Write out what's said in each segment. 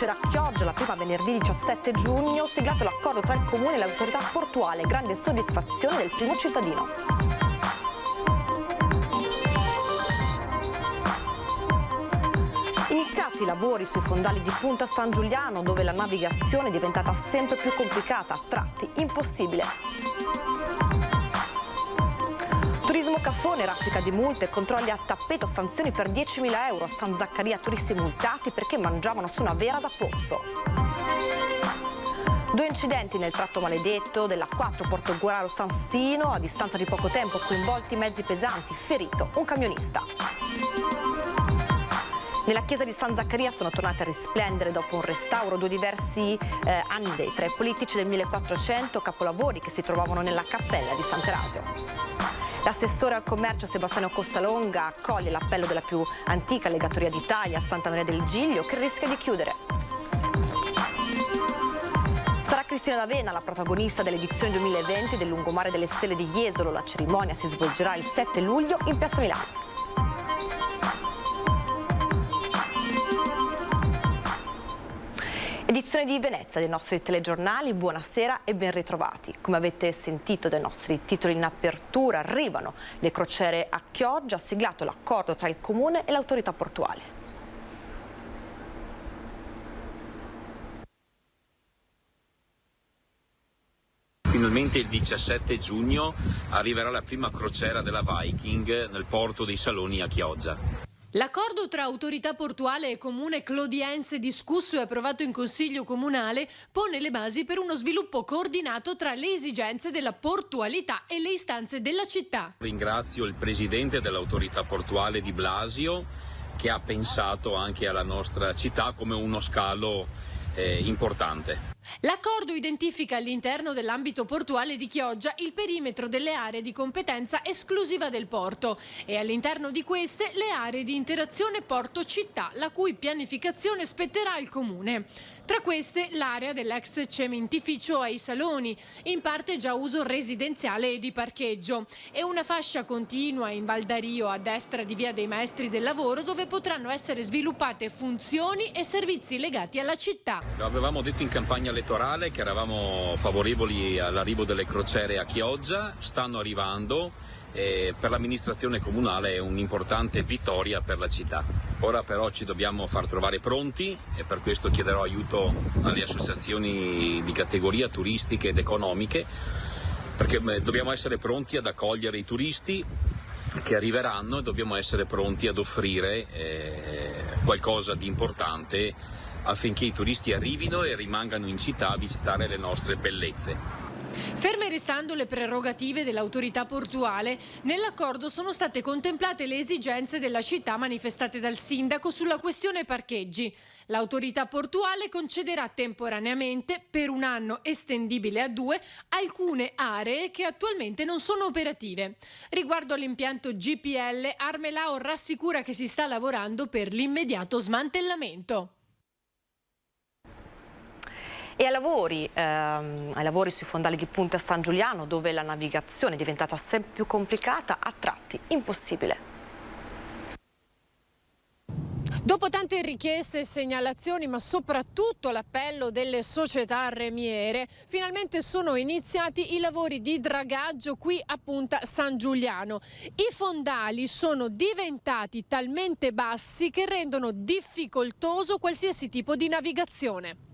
Carcere a Chioggia, la prima venerdì 17 giugno, siglato l'accordo tra il Comune e l'autorità portuale. Grande soddisfazione del primo cittadino. Iniziati i lavori sui fondali di Punta San Giuliano, dove la navigazione è diventata sempre più complicata, a tratti impossibile. Turismo Caffone, raffica di multe, controlli a tappeto, sanzioni per 10.000 euro. A San Zaccaria turisti multati perché mangiavano su una vera da pozzo. 2 incidenti nel tratto maledetto della 4 Portoguaro San Stino, a distanza di poco tempo coinvolti mezzi pesanti, ferito un camionista. Nella chiesa di San Zaccaria sono tornate a risplendere dopo un restauro 2 diversi anni dei 3 politici del 1400, capolavori che si trovavano nella cappella di Sant'Erasio. L'assessore al commercio Sebastiano Costalonga accoglie l'appello della più antica legatoria d'Italia, Santa Maria del Giglio, che rischia di chiudere. Sarà Cristina D'Avena la protagonista dell'edizione 2020 del Lungomare delle Stelle di Jesolo. La cerimonia si svolgerà il 7 luglio in Piazza Milano. Edizione di Venezia dei nostri telegiornali, buonasera e ben ritrovati. Come avete sentito dai nostri titoli in apertura, arrivano le crociere a Chioggia, siglato l'accordo tra il Comune e l'autorità portuale. Finalmente il 17 giugno arriverà la prima crociera della Viking nel porto dei Saloni a Chioggia. L'accordo tra autorità portuale e comune clodiense, discusso e approvato in Consiglio Comunale, pone le basi per uno sviluppo coordinato tra le esigenze della portualità e le istanze della città. Ringrazio il presidente dell'autorità portuale di Blasio, che ha pensato anche alla nostra città come uno scalo importante. L'accordo identifica all'interno dell'ambito portuale di Chioggia il perimetro delle aree di competenza esclusiva del porto e all'interno di queste le aree di interazione porto-città, la cui pianificazione spetterà al Comune. Tra queste l'area dell'ex cementificio ai Saloni, in parte già uso residenziale e di parcheggio, e una fascia continua in Val d'Ario a destra di Via dei Maestri del Lavoro, dove potranno essere sviluppate funzioni e servizi legati alla città. Lo avevamo detto in campagna elettorale che eravamo favorevoli all'arrivo delle crociere a Chioggia, stanno arrivando e per l'amministrazione comunale è un'importante vittoria per la città. Ora però ci dobbiamo far trovare pronti e per questo chiederò aiuto alle associazioni di categoria turistiche ed economiche, perché dobbiamo essere pronti ad accogliere i turisti che arriveranno e dobbiamo essere pronti ad offrire qualcosa di importante affinché i turisti arrivino e rimangano in città a visitare le nostre bellezze. Ferme restando le prerogative dell'autorità portuale, nell'accordo sono state contemplate le esigenze della città manifestate dal sindaco sulla questione parcheggi. L'autorità portuale concederà temporaneamente, per un anno estendibile a 2, alcune aree che attualmente non sono operative. Riguardo all'impianto GPL, Armelao rassicura che si sta lavorando per l'immediato smantellamento. E ai lavori sui fondali di Punta San Giuliano, dove la navigazione è diventata sempre più complicata, a tratti impossibile. Dopo tante richieste e segnalazioni, ma soprattutto l'appello delle società remiere, finalmente sono iniziati i lavori di dragaggio qui a Punta San Giuliano. I fondali sono diventati talmente bassi che rendono difficoltoso qualsiasi tipo di navigazione.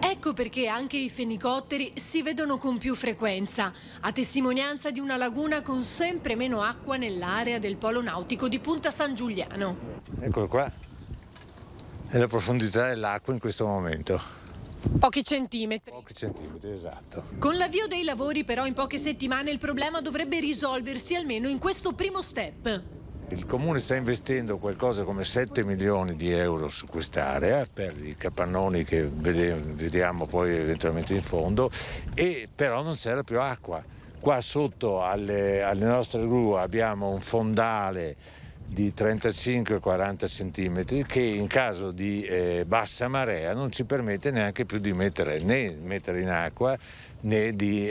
Ecco perché anche i fenicotteri si vedono con più frequenza, a testimonianza di una laguna con sempre meno acqua nell'area del polo nautico di Punta San Giuliano. Eccolo qua, è la profondità dell'acqua in questo momento. Pochi centimetri. Pochi centimetri, esatto. Con l'avvio dei lavori però in poche settimane il problema dovrebbe risolversi almeno in questo primo step. Il Comune sta investendo qualcosa come 7 milioni di euro su quest'area per i capannoni che vediamo poi eventualmente in fondo, e però non c'era più acqua. Qua sotto alle nostre gru abbiamo un fondale di 35-40 centimetri che in caso di bassa marea non ci permette neanche più di mettere in acqua né di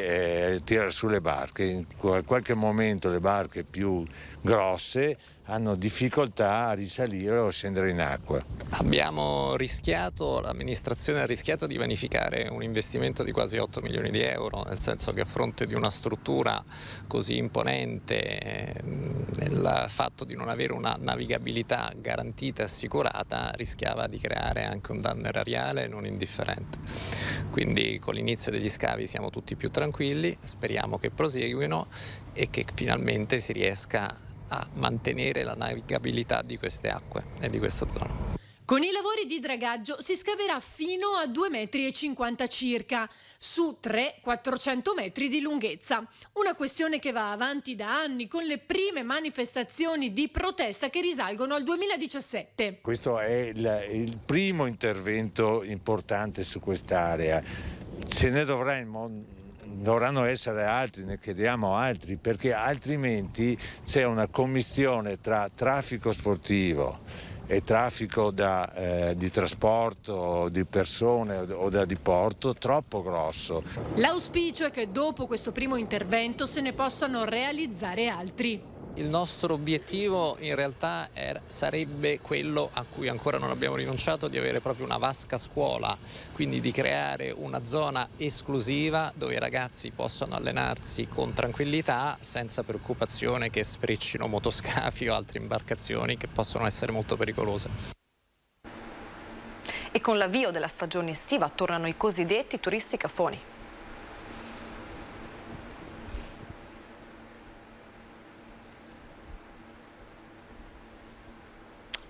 tirare su le barche. In qualche momento le barche più grosse hanno difficoltà a risalire o scendere in acqua. Abbiamo rischiato, l'amministrazione ha rischiato di vanificare un investimento di quasi 8 milioni di euro, nel senso che a fronte di una struttura così imponente, il fatto di non avere una navigabilità garantita e assicurata rischiava di creare anche un danno erariale non indifferente. Quindi con l'inizio degli scavi siamo tutti più tranquilli, speriamo che proseguino e che finalmente si riesca a mantenere la navigabilità di queste acque e di questa zona. Con i lavori di dragaggio si scaverà fino a 2,50 m circa, su 300-400 metri di lunghezza. Una questione che va avanti da anni, con le prime manifestazioni di protesta che risalgono al 2017. Questo è il primo intervento importante su quest'area. Ce ne dovranno essere altri, ne chiediamo altri, perché altrimenti c'è una commistione tra traffico sportivo e traffico di trasporto di persone o da diporto troppo grosso. L'auspicio è che dopo questo primo intervento se ne possano realizzare altri. Il nostro obiettivo in realtà sarebbe quello a cui ancora non abbiamo rinunciato, di avere proprio una vasca scuola, quindi di creare una zona esclusiva dove i ragazzi possano allenarsi con tranquillità, senza preoccupazione che sfreccino motoscafi o altre imbarcazioni che possono essere molto pericolose. E con l'avvio della stagione estiva tornano i cosiddetti turisti cafoni.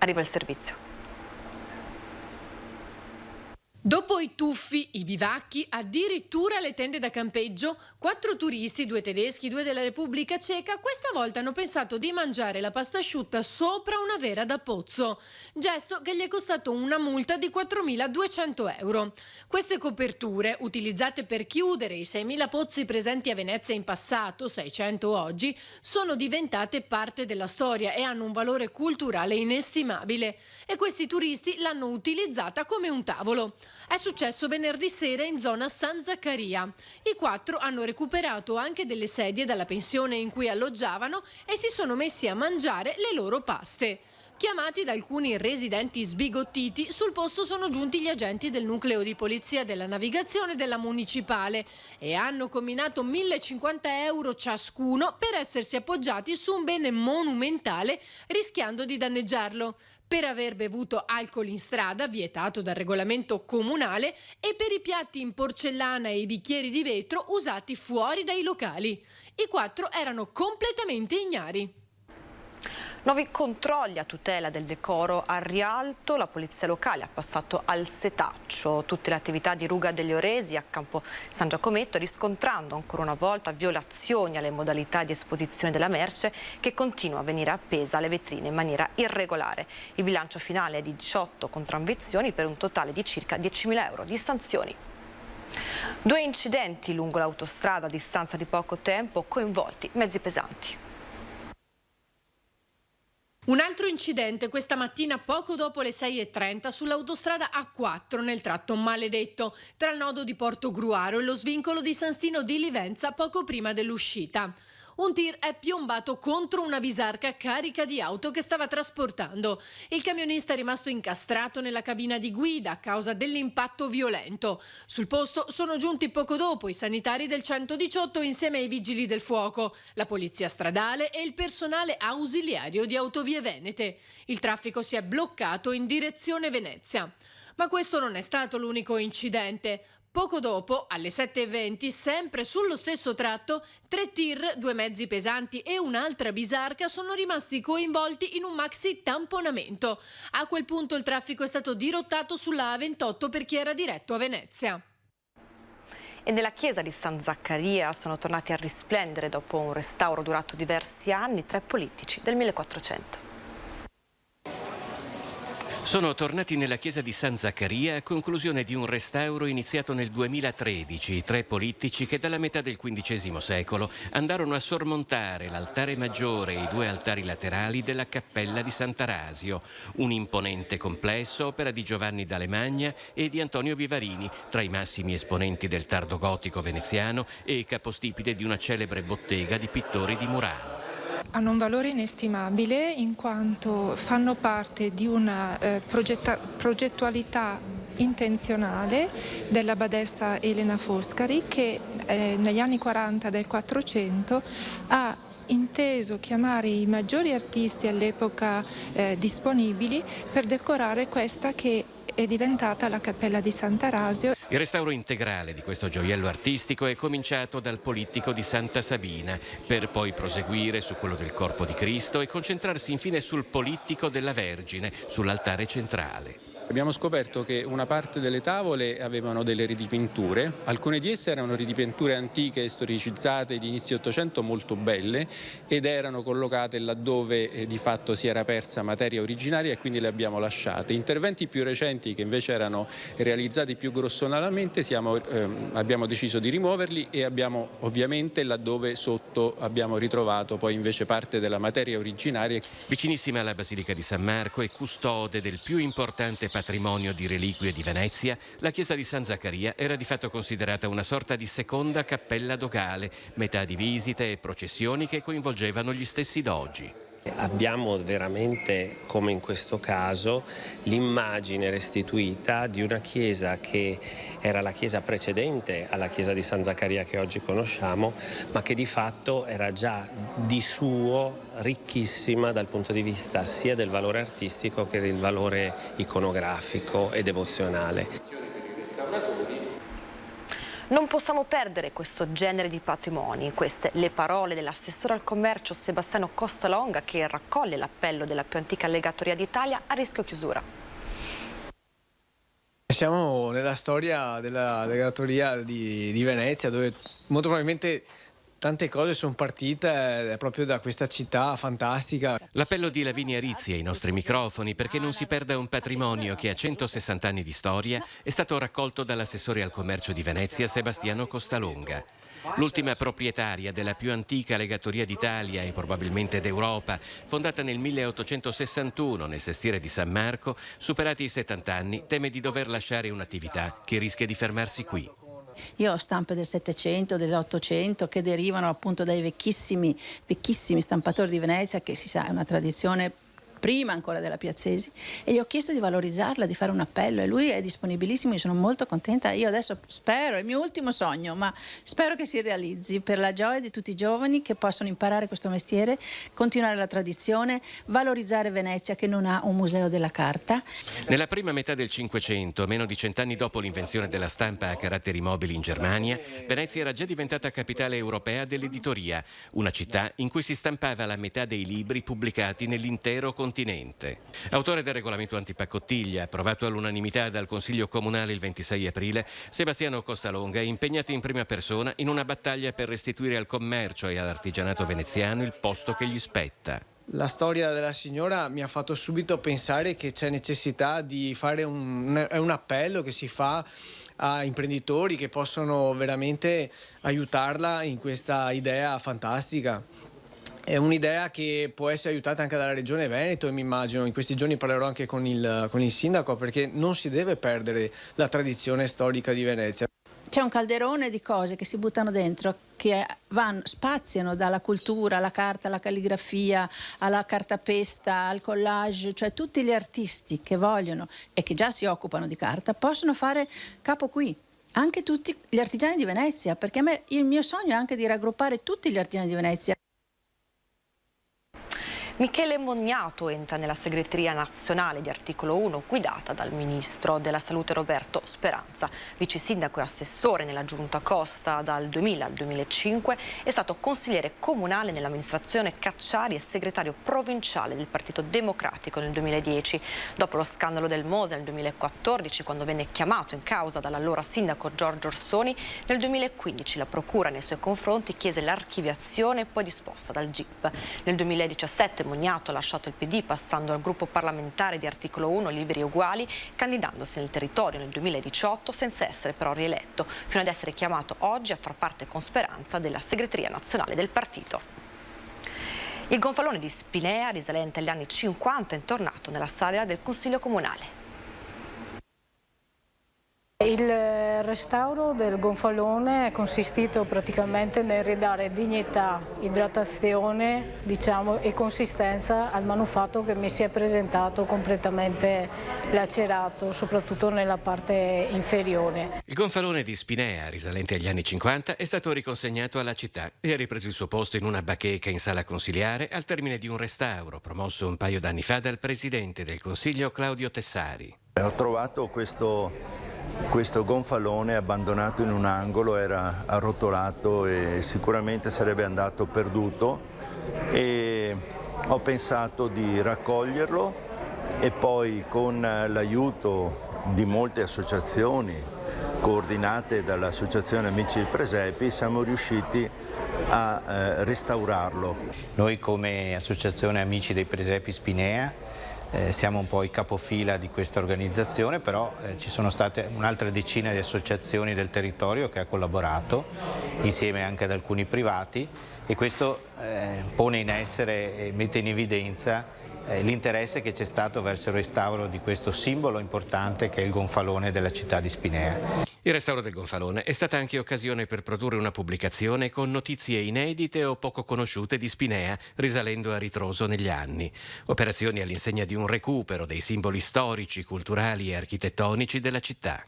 Arriva il servizio. Dopo i tuffi, i bivacchi, addirittura le tende da campeggio, 4 turisti, 2 tedeschi, 2 della Repubblica Ceca, questa volta hanno pensato di mangiare la pasta asciutta sopra una vera da pozzo, gesto che gli è costato una multa di 4.200 euro. Queste coperture, utilizzate per chiudere i 6.000 pozzi presenti a Venezia in passato, 600 oggi, sono diventate parte della storia e hanno un valore culturale inestimabile. E questi turisti l'hanno utilizzata come un tavolo. È successo venerdì sera in zona San Zaccaria. I 4 hanno recuperato anche delle sedie dalla pensione in cui alloggiavano e si sono messi a mangiare le loro paste. Chiamati da alcuni residenti sbigottiti, sul posto sono giunti gli agenti del nucleo di polizia della navigazione della municipale e hanno comminato 1.050 euro ciascuno per essersi appoggiati su un bene monumentale rischiando di danneggiarlo, per aver bevuto alcol in strada, vietato dal regolamento comunale, e per i piatti in porcellana e i bicchieri di vetro usati fuori dai locali. I 4 erano completamente ignari. Nuovi controlli a tutela del decoro a Rialto. La polizia locale ha passato al setaccio tutte le attività di Ruga degli Oresi a Campo San Giacometto, riscontrando ancora una volta violazioni alle modalità di esposizione della merce che continua a venire appesa alle vetrine in maniera irregolare. Il bilancio finale è di 18 contravvenzioni per un totale di circa 10.000 euro di sanzioni. 2 incidenti lungo l'autostrada a distanza di poco tempo, coinvolti mezzi pesanti. Un altro incidente questa mattina poco dopo le 6:30 sull'autostrada A4 nel tratto maledetto tra il nodo di Porto Gruaro e lo svincolo di San Stino di Livenza poco prima dell'uscita. Un tir è piombato contro una bisarca carica di auto che stava trasportando. Il camionista è rimasto incastrato nella cabina di guida a causa dell'impatto violento. Sul posto sono giunti poco dopo i sanitari del 118 insieme ai vigili del fuoco, la polizia stradale e il personale ausiliario di Autovie Venete. Il traffico si è bloccato in direzione Venezia. Ma questo non è stato l'unico incidente. Poco dopo, alle 7:20, sempre sullo stesso tratto, 3 tir, 2 mezzi pesanti e un'altra bisarca sono rimasti coinvolti in un maxi tamponamento. A quel punto il traffico è stato dirottato sulla A28 per chi era diretto a Venezia. E nella chiesa di San Zaccaria sono tornati a risplendere dopo un restauro durato diversi anni 3 politici del 1400. Sono tornati nella chiesa di San Zaccaria a conclusione di un restauro iniziato nel 2013. 3 politici che dalla metà del XV secolo andarono a sormontare l'altare maggiore e i 2 altari laterali della cappella di Sant'Arasio. Un imponente complesso, opera di Giovanni d'Alemagna e di Antonio Vivarini, tra i massimi esponenti del tardo gotico veneziano e capostipite di una celebre bottega di pittori di Murano. Hanno un valore inestimabile in quanto fanno parte di una progettualità intenzionale della badessa Elena Foscari che negli anni 40 del 400 ha inteso chiamare i maggiori artisti all'epoca disponibili per decorare questa che è diventata la Cappella di Sant'Arasio. Il restauro integrale di questo gioiello artistico è cominciato dal Polittico di Santa Sabina, per poi proseguire su quello del Corpo di Cristo e concentrarsi infine sul Polittico della Vergine, sull'altare centrale. Abbiamo scoperto che una parte delle tavole avevano delle ridipinture, alcune di esse erano ridipinture antiche e storicizzate di inizio Ottocento molto belle ed erano collocate laddove di fatto si era persa materia originaria e quindi le abbiamo lasciate. Interventi più recenti che invece erano realizzati più grossolanamente abbiamo deciso di rimuoverli e abbiamo ovviamente laddove sotto abbiamo ritrovato poi invece parte della materia originaria. Vicinissima alla Basilica di San Marco e custode del più importante patrimonio di reliquie di Venezia, la chiesa di San Zaccaria era di fatto considerata una sorta di seconda cappella dogale, metà di visite e processioni che coinvolgevano gli stessi dogi. Abbiamo veramente, come in questo caso, l'immagine restituita di una chiesa che era la chiesa precedente alla chiesa di San Zaccaria che oggi conosciamo, ma che di fatto era già di suo ricchissima dal punto di vista sia del valore artistico che del valore iconografico e devozionale. Non possiamo perdere questo genere di patrimoni, queste le parole dell'assessore al commercio Sebastiano Costalonga che raccoglie l'appello della più antica legatoria d'Italia a rischio chiusura. Siamo nella storia della legatoria di Venezia dove molto probabilmente tante cose sono partite proprio da questa città fantastica. L'appello di Lavinia Rizzi ai nostri microfoni perché non si perda un patrimonio che ha 160 anni di storia è stato raccolto dall'assessore al commercio di Venezia Sebastiano Costalonga. L'ultima proprietaria della più antica legatoria d'Italia e probabilmente d'Europa, fondata nel 1861 nel sestiere di San Marco, superati i 70 anni, teme di dover lasciare un'attività che rischia di fermarsi qui. Io ho stampe del Settecento, dell'Ottocento che derivano appunto dai vecchissimi stampatori di Venezia, che si sa è una tradizione prima ancora della Piazzesi, e gli ho chiesto di valorizzarla, di fare un appello e lui è disponibilissimo, io sono molto contenta. Io adesso spero, è il mio ultimo sogno, ma spero che si realizzi per la gioia di tutti i giovani che possono imparare questo mestiere, continuare la tradizione, valorizzare Venezia che non ha un museo della carta. Nella prima metà del Cinquecento, meno di 100 anni dopo l'invenzione della stampa a caratteri mobili in Germania, Venezia era già diventata capitale europea dell'editoria, una città in cui si stampava la metà dei libri pubblicati nell'intero continente. Autore del regolamento antipaccottiglia, approvato all'unanimità dal Consiglio Comunale il 26 aprile, Sebastiano Costalonga è impegnato in prima persona in una battaglia per restituire al commercio e all'artigianato veneziano il posto che gli spetta. La storia della signora mi ha fatto subito pensare che c'è necessità di fare un appello che si fa a imprenditori che possono veramente aiutarla in questa idea fantastica. È un'idea che può essere aiutata anche dalla Regione Veneto e mi immagino in questi giorni parlerò anche con il sindaco, perché non si deve perdere la tradizione storica di Venezia. C'è un calderone di cose che si buttano dentro, che spaziano dalla cultura alla carta, alla calligrafia, alla cartapesta, al collage, cioè tutti gli artisti che vogliono e che già si occupano di carta possono fare capo qui. Anche tutti gli artigiani di Venezia, perché il mio sogno è anche di raggruppare tutti gli artigiani di Venezia. Michele Mognato entra nella segreteria nazionale di Articolo 1 guidata dal ministro della Salute Roberto Speranza. Vice sindaco e assessore nella Giunta Costa dal 2000 al 2005, è stato consigliere comunale nell'amministrazione Cacciari e segretario provinciale del Partito Democratico nel 2010. Dopo lo scandalo del Mose nel 2014, quando venne chiamato in causa dall'allora sindaco Giorgio Orsoni, nel 2015 la procura nei suoi confronti chiese l'archiviazione poi disposta dal GIP. Nel 2017 Mognato ha lasciato il PD passando al gruppo parlamentare di Articolo 1 Liberi e Uguali, candidandosi nel territorio nel 2018 senza essere però rieletto, fino ad essere chiamato oggi a far parte con Speranza della segreteria nazionale del partito. Il gonfalone di Spinea, risalente agli anni 50, è tornato nella sala del Consiglio Comunale. Il restauro del gonfalone è consistito praticamente nel ridare dignità, idratazione, e consistenza al manufatto che mi si è presentato completamente lacerato, soprattutto nella parte inferiore. Il gonfalone di Spinea, risalente agli anni 50, è stato riconsegnato alla città e ha ripreso il suo posto in una bacheca in sala consiliare al termine di un restauro promosso un paio d'anni fa dal presidente del Consiglio Claudio Tessari. Ho trovato questo gonfalone abbandonato in un angolo, era arrotolato e sicuramente sarebbe andato perduto, e ho pensato di raccoglierlo e poi, con l'aiuto di molte associazioni coordinate dall'Associazione Amici del Presepi, siamo riusciti a restaurarlo. Noi come Associazione Amici dei Presepi Spinea siamo un po' i capofila di questa organizzazione, però ci sono state un'altra decina di associazioni del territorio che ha collaborato, insieme anche ad alcuni privati, e questo pone in essere e mette in evidenza l'interesse che c'è stato verso il restauro di questo simbolo importante che è il gonfalone della città di Spinea. Il restauro del gonfalone è stata anche occasione per produrre una pubblicazione con notizie inedite o poco conosciute di Spinea, risalendo a ritroso negli anni. Operazioni all'insegna di un recupero dei simboli storici, culturali e architettonici della città.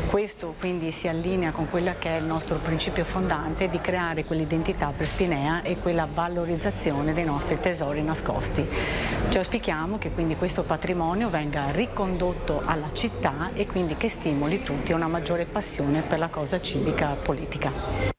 Questo quindi si allinea con quella che è il nostro principio fondante di creare quell'identità per Spinea e quella valorizzazione dei nostri tesori nascosti. Ci auspichiamo che quindi questo patrimonio venga ricondotto alla città e quindi che stimoli tutti a una maggiore passione per la cosa civica politica.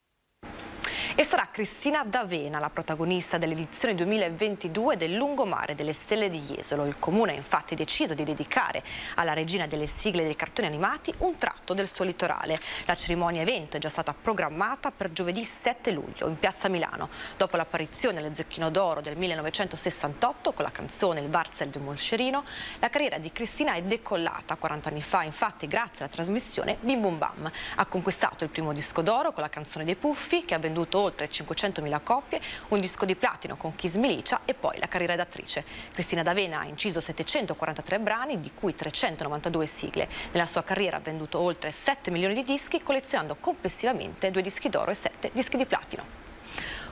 E sarà Cristina D'Avena la protagonista dell'edizione 2022 del Lungomare delle Stelle di Jesolo. Il comune ha infatti deciso di dedicare alla regina delle sigle dei cartoni animati un tratto del suo litorale. La cerimonia evento è già stata programmata per giovedì 7 luglio in piazza Milano. Dopo l'apparizione alle Zecchino d'Oro del 1968 con la canzone Il Barzel del Moscerino, la carriera di Cristina è decollata. 40 anni fa, infatti, grazie alla trasmissione Bim Bum Bam, ha conquistato il primo disco d'oro con la canzone dei Puffi, che ha venduto oltre 500.000 copie, un disco di platino con Kiss Milicia e poi la carriera d'attrice. Cristina D'Avena ha inciso 743 brani, di cui 392 sigle. Nella sua carriera ha venduto oltre 7 milioni di dischi, collezionando complessivamente 2 dischi d'oro e 7 dischi di platino.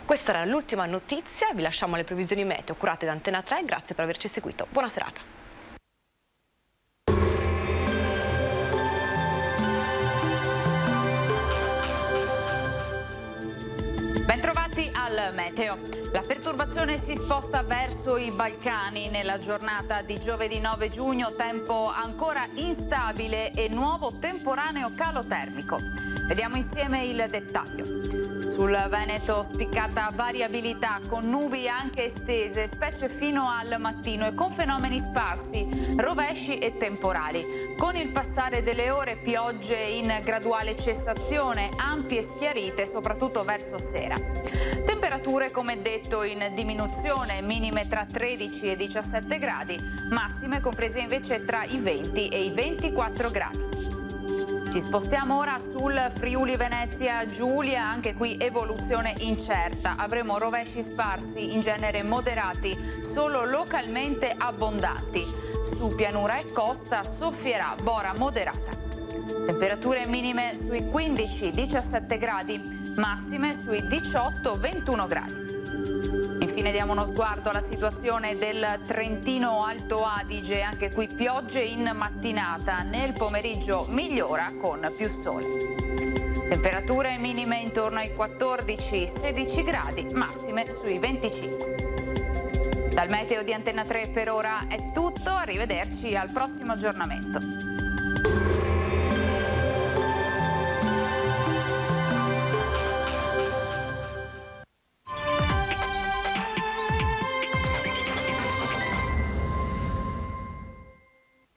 Questa era l'ultima notizia, vi lasciamo alle previsioni meteo curate da Antena 3, grazie per averci seguito, buona serata. Bentrovati al meteo. La perturbazione si sposta verso i Balcani nella giornata di giovedì 9 giugno, tempo ancora instabile e nuovo temporaneo calo termico. Vediamo insieme il dettaglio. Sul Veneto spiccata variabilità con nubi anche estese, specie fino al mattino, e con fenomeni sparsi, rovesci e temporali. Con il passare delle ore piogge in graduale cessazione, ampie schiarite soprattutto verso sera. Temperature, come detto, in diminuzione, minime tra 13 e 17 gradi, massime comprese invece tra i 20 e i 24 gradi. Ci spostiamo ora sul Friuli Venezia Giulia, anche qui evoluzione incerta. Avremo rovesci sparsi, in genere moderati, solo localmente abbondanti. Su pianura e costa soffierà bora moderata. Temperature minime sui 15-17 gradi, massime sui 18-21 gradi. Infine diamo uno sguardo alla situazione del Trentino Alto Adige, anche qui piogge in mattinata, nel pomeriggio migliora con più sole. Temperature minime intorno ai 14-16 gradi, massime sui 25. Dal meteo di Antena 3 per ora è tutto, arrivederci al prossimo aggiornamento.